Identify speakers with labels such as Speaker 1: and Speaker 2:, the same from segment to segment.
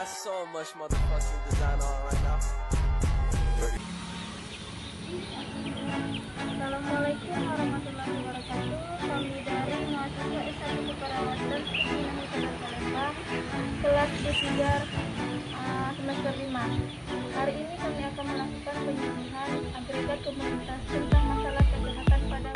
Speaker 1: got so much motherfucking design on right now.
Speaker 2: Assalamualaikum warahmatullahi wabarakatuh. Kami dari mahasiswa S1 Keperawatan Universitas Palembang, kelas D3 semester 5. Hari ini kami akan melakukan penyuluhan agregat komunitas tentang masalah kesehatan pada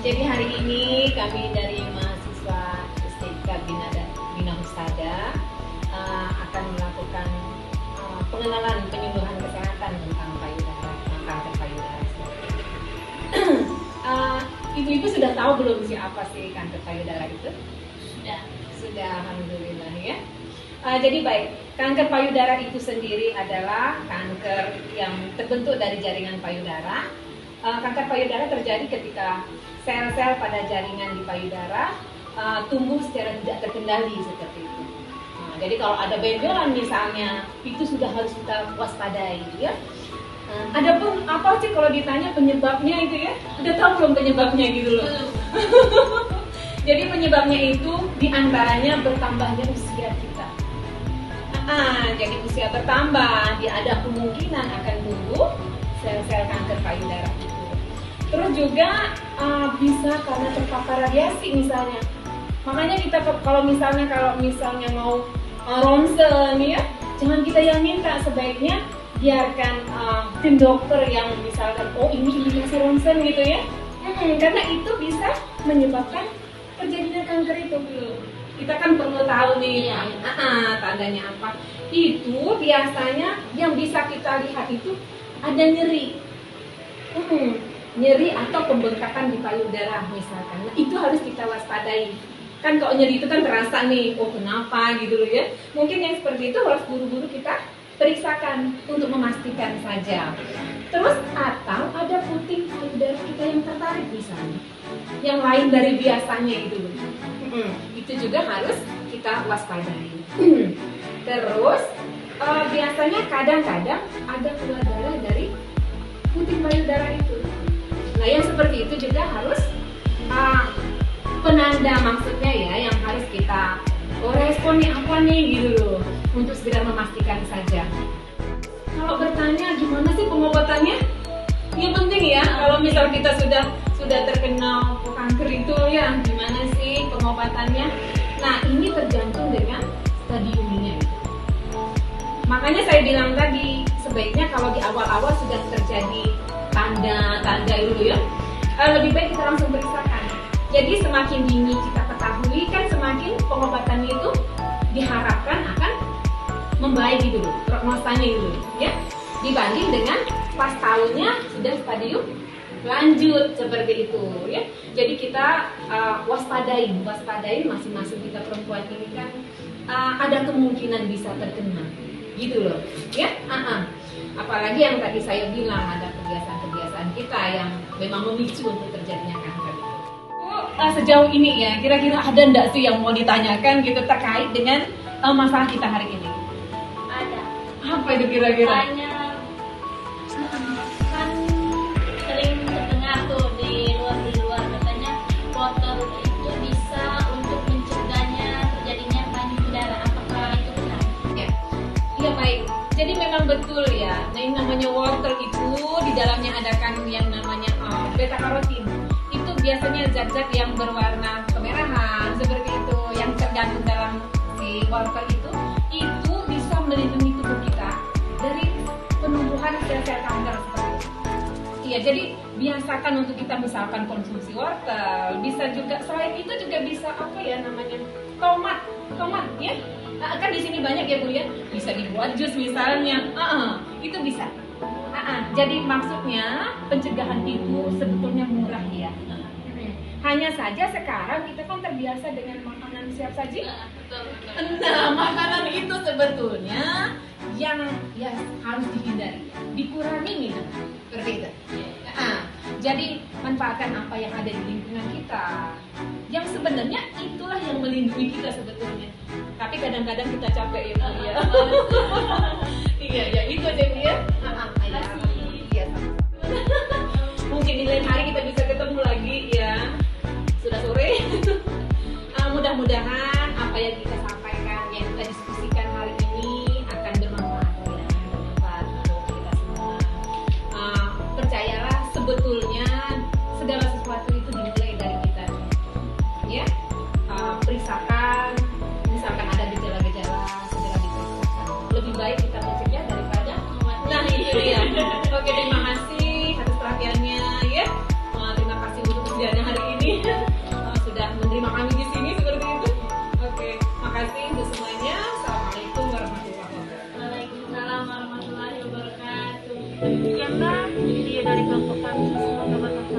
Speaker 3: Jadi hari ini kami dari mahasiswa STIK Bina Husada akan melakukan pengenalan penyuluhan kesehatan tentang payudara, kanker payudara. Ibu-ibu sudah tahu belum sih apa sih kanker payudara itu? Sudah, alhamdulillah ya. Jadi baik, kanker payudara itu sendiri adalah kanker yang terbentuk dari jaringan payudara. Kanker payudara terjadi ketika sel-sel pada jaringan di payudara tumbuh secara tidak terkendali seperti itu. Jadi kalau ada benjolan misalnya, itu sudah harus kita waspadai, ya. Adapun apa sih kalau ditanya penyebabnya itu ya? Udah tahu belum penyebabnya gitu loh? Jadi penyebabnya itu diantaranya bertambahnya usia kita. Jadi usia bertambah, dia ada kemungkinan akan tumbuh sel-sel kanker payudara itu. Terus juga bisa karena terpapar radiasi misalnya. Makanya kita kalau misalnya mau ronsen ya, jangan kita yang minta, sebaiknya biarkan tim dokter yang misalkan ini indikasi ronsen gitu ya. Karena itu bisa menyebabkan terjadinya kanker itu. Kita kan perlu tahu nih, tandanya apa. Itu biasanya yang bisa kita lihat itu ada nyeri. Nyeri atau pembengkakan di payudara misalkan. Nah, itu harus kita waspadai. Kan kalau nyeri itu kan terasa nih, kenapa gitu loh ya. Mungkin yang seperti itu harus buru-buru kita periksakan untuk memastikan saja. Terus atau ada puting payudara kita yang tertarik misalnya, yang lain dari biasanya gitu loh. Itu juga harus kita waspadai. Terus biasanya kadang-kadang ada keluar darah dari puting payudara itu. Nah, yang seperti itu juga harus penanda maksudnya ya, yang harus kita respon nih apa nih gitu loh, untuk segera memastikan saja. Kalau bertanya gimana sih pengobatannya? Yang penting ya, kalau misal kita sudah terkena kanker itu ya, gimana sih pengobatannya? Nah, ini tergantung dengan stadiumnya itu. Makanya saya bilang tadi, sebaiknya kalau di awal-awal sudah terjadi tanda itu ya, lebih baik kita langsung periksakan. Jadi semakin dini kita ketahui kan semakin pengobatannya itu diharapkan akan membaik gitu loh, prognosanya gitu ya, dibanding dengan pas tahunnya sudah stadium lanjut seperti itu ya. Jadi kita waspadai masing-masing kita perempuan ini kan ada kemungkinan bisa terkena gitu loh ya. Apalagi yang tadi saya bilang ada kebiasaan-kebiasaan kita yang memang memicu untuk terjadinya kanker itu. Sejauh ini ya, kira-kira ada enggak sih yang mau ditanyakan gitu terkait dengan masalah kita hari ini?
Speaker 2: ada.
Speaker 3: Apa itu kira-kira?
Speaker 2: Kan sering terdengar tuh di luar katanya wortel itu bisa untuk mencegahnya terjadinya payudara. Apakah itu benar?
Speaker 3: Ya baik. Jadi memang betul ya. Nah, yang namanya wortel itu di dalamnya ada kan yang namanya beta karotin. Itu biasanya zat-zat yang berwarna kemerahan seperti itu yang tergandung dalam si wortel itu bisa melindungi tubuh kita dari penumbuhan sel-sel kanker seperti itu. Iya, jadi biasakan untuk kita misalkan konsumsi wortel. Bisa juga selain itu juga bisa apa ya namanya tomat ya. Kan di sini banyak ya Bu ya, bisa dibuat jus misalnya, itu bisa. Jadi maksudnya pencegahan itu sebetulnya murah ya. Hanya saja sekarang kita kan terbiasa dengan makanan siap saji. Nah, makanan itu sebetulnya yang ya harus dihindari, dikurangi minum, seperti itu. Jadi manfaatkan apa yang ada di lingkungan kita. Yang sebenarnya itulah yang melindungi kita sebetulnya. Tapi kadang-kadang kita capek ya Bu ya. Iya ya itu aja Bu ya. Iya sama-sama. Mungkin di lain hari kita bisa ketemu lagi ya. Sudah sore. Mudah-mudahan apa yang kita sampaikan, yang kita diskusikan hari ini akan bermanfaat ya, bermanfaat untuk kita semua. Percayalah sebetulnya segala sesuatu itu dimulai dari kita, ya. Periksakan, misalkan ada gejala-gejala segera diperiksakan. Lebih baik kita mencegah daripada mengobati. Nah itu dia. Oke, terima kasih atas perhatiannya ya. Terima kasih untuk kerjanya hari ini. Sudah menerima kami di sini seperti itu. Oke, makasih untuk semuanya. Assalamualaikum warahmatullahi wabarakatuh.
Speaker 2: Waalaikumsalam warahmatullahi wabarakatuh. Demikianlah video dari kelompok kami. Semoga bermanfaat.